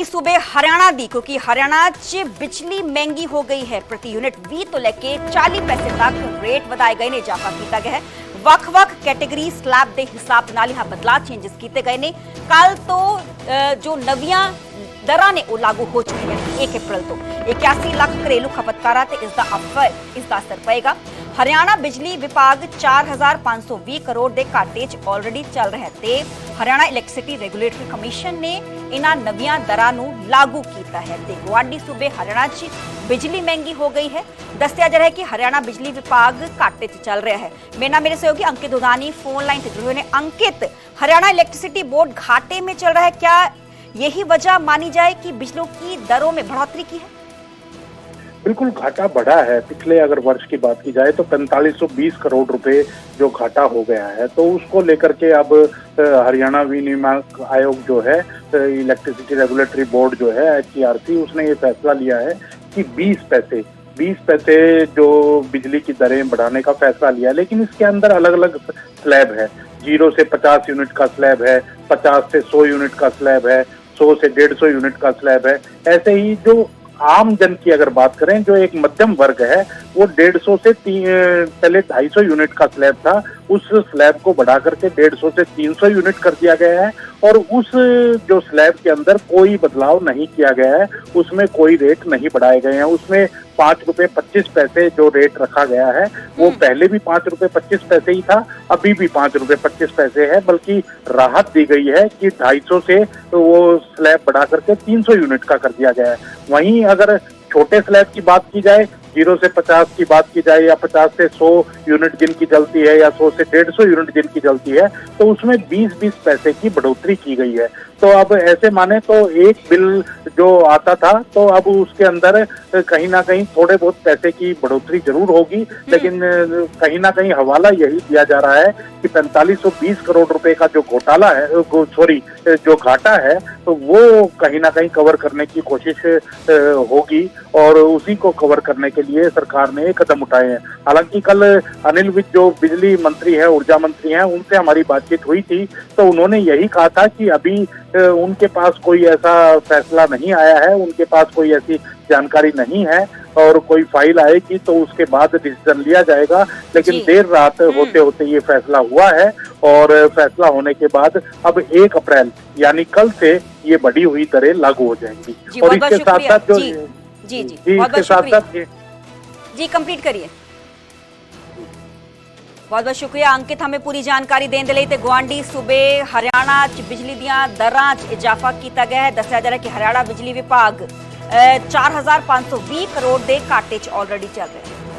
सूबे हरियाणा दी क्योंकि हरियाणा च बिजली महंगी हो गई है। प्रति यूनिट 20 तो लेके 40 पैसे तक रेट ਵਧਾਏ ਗਏ ਨੇ। इजाफा किया गया है। ਵੱਖ-ਵੱਖ कैटेगरी स्लैब के हिसाब नाल यहाँ बदलाव चेंजेस किए गए ने। कल तो जो नवियां दरां ने लागू हो चुकी हैं 1 अप्रैल तो 81 लाख घरेलू खपतकारां ते इसका असर पएगा। हरियाणा बिजली विभाग 4520 करोड़ के घाटे च ऑलरेडी चल रहा है ते हरियाणा इलैक्ट्रिसिटी रेगुलेटरी कमीशन ने इन्हां नवियां दरां नूं लागू किया है ते गुआढ़ी सूबे हरियाणा च बिजली महंगी हो गई है। दस्सिया जा रहा है कि हरियाणा बिजली विभाग घाटे च चल रहा है। मेरे सहयोगी अंकित उदानी फोन लाइन से जुड़े हुए हैं। अंकित, हरियाणा इलेक्ट्रिसिटी बोर्ड घाटे में चल रहा है, क्या यही वजह मानी जाए कि बिजली की दरों में बढ़ोतरी की है? बिल्कुल घाटा बढ़ा है। पिछले अगर वर्ष की बात की जाए तो 4520 करोड़ रुपए जो घाटा हो गया है, तो उसको लेकर के अब हरियाणा विनियामक आयोग जो है, इलेक्ट्रिसिटी रेगुलेटरी बोर्ड जो है HERC, उसने ये फैसला लिया है कि 20 पैसे जो बिजली की दरें बढ़ाने का फैसला लिया। लेकिन इसके अंदर अलग अलग स्लैब है। 0 से 50 यूनिट का स्लैब है, 50 से 100 यूनिट का स्लैब है, 100 से 150 यूनिट का स्लैब है। ऐसे ही जो आम जन की अगर बात करें, जो एक मध्यम वर्ग है, वो 150 से पहले 250 यूनिट का स्लैब था, उस स्लैब को बढ़ा करके 150 से 300 यूनिट कर दिया गया है। और उस जो स्लैब के अंदर कोई बदलाव नहीं किया गया है, उसमें कोई रेट नहीं बढ़ाए गए हैं। उसमें 5 रुपए 25 पैसे जो रेट रखा गया है, वो पहले भी 5 रुपए 25 पैसे ही था, अभी भी 5 रुपए 25 पैसे है। बल्कि राहत दी गई है कि 250 से वो स्लैब बढ़ा करके 300 यूनिट का कर दिया गया है। वहीं अगर छोटे स्लैब की बात की जाए, 0 से 50 की बात की जाए, या 50 से 100 यूनिट जिनकी जलती है, या 100 से 150 यूनिट जिनकी जलती है, तो उसमें 20-20 पैसे की बढ़ोतरी की गई है। तो अब ऐसे माने तो एक बिल जो आता था, तो अब उसके अंदर कहीं ना कहीं थोड़े बहुत पैसे की बढ़ोतरी जरूर होगी। लेकिन कहीं ना कहीं हवाला यही दिया जा रहा है कि 4520 करोड़ रुपए का जो घोटाला है, जो घाटा है, तो वो कहीं ना कहीं कवर करने की कोशिश होगी, और उसी को कवर करने के लिए सरकार ने कदम उठाए हैं। हालांकि कल अनिल विज जो बिजली मंत्री है, ऊर्जा मंत्री हैं, उनसे हमारी बातचीत हुई थी, तो उन्होंने यही कहा था कि अभी उनके पास कोई ऐसा फैसला नहीं आया है, उनके पास कोई ऐसी जानकारी नहीं है, और कोई फाइल आएगी तो उसके बाद डिसीजन लिया जाएगा। लेकिन देर रात होते होते ये फैसला हुआ है, और फैसला होने के बाद अब 1 अप्रैल यानी कल से ये बढ़ी हुई दरें लागू हो जाएंगी। और इसके साथ साथ जो इसके साथ साथ जी कंप्लीट करिए। बहुत बहुत शुक्रिया अंकित, हमें पूरी जानकारी देने के लिए। तो गुआढ़ी सूबे हरियाणा च बिजली दियां दरां च इजाफा किया गया है। दस्सिया जा रहा है कि हरियाणा बिजली विभाग 4520 करोड़ के घाटे च ऑलरेडी चल रहे हैं।